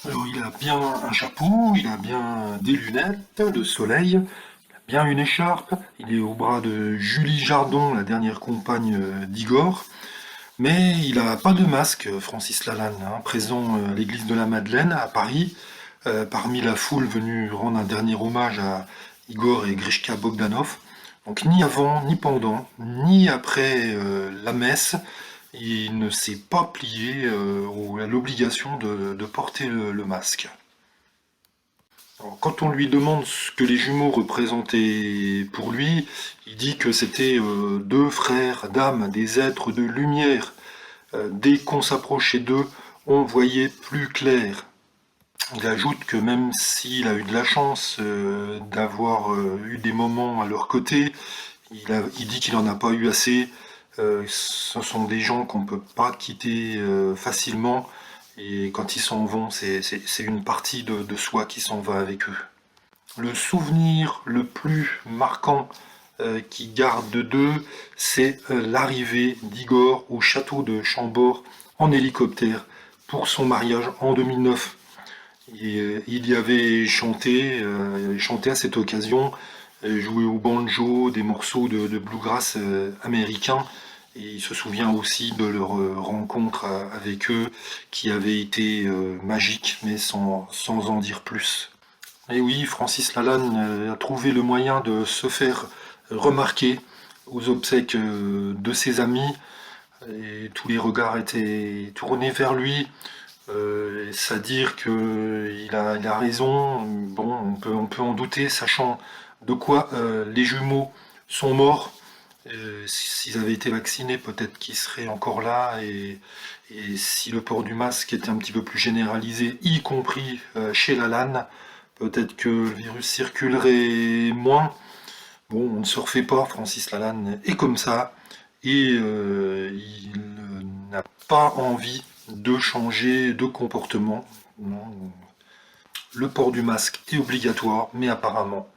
Alors, il a bien un chapeau, il a bien des lunettes de soleil, il a bien une écharpe, il est au bras de Julie Jardon, la dernière compagne d'Igor, mais il n'a pas de masque, Francis Lalanne, hein, présent à l'église de la Madeleine à Paris, parmi la foule venue rendre un dernier hommage à Igor et Grishka Bogdanov. Donc ni avant, ni pendant, ni après la messe, il ne s'est pas plié à l'obligation de porter le masque. Alors, quand on lui demande ce que les jumeaux représentaient pour lui, il dit que c'était deux frères d'âme, des êtres de lumière. Dès qu'on s'approchait d'eux, on voyait plus clair. Il ajoute que même s'il a eu de la chance d'avoir eu des moments à leur côté, il dit qu'il n'en a pas eu assez. Ce sont des gens qu'on ne peut pas quitter facilement. Et quand ils s'en vont, c'est une partie de soi qui s'en va avec eux. Le souvenir le plus marquant qu'il garde d'eux, c'est l'arrivée d'Igor au château de Chambord en hélicoptère pour son mariage en 2009. Et, il y avait chanté à cette occasion, joué au banjo, des morceaux de bluegrass américains. Et il se souvient aussi de leur rencontre avec eux qui avait été magique, mais sans en dire plus. Et oui, Francis Lalanne a trouvé le moyen de se faire remarquer aux obsèques de ses amis, et tous les regards étaient tournés vers lui. C'est-à-dire qu'il a raison. Bon, on peut en douter, sachant de quoi les jumeaux sont morts. S'ils avaient été vaccinés, peut-être qu'ils seraient encore là. Et si le port du masque était un petit peu plus généralisé, y compris chez Lalanne, peut-être que le virus circulerait moins. Bon, on ne se refait pas, Francis Lalanne est comme ça, et il n'a pas envie de changer de comportement. Non. Le port du masque est obligatoire, mais apparemment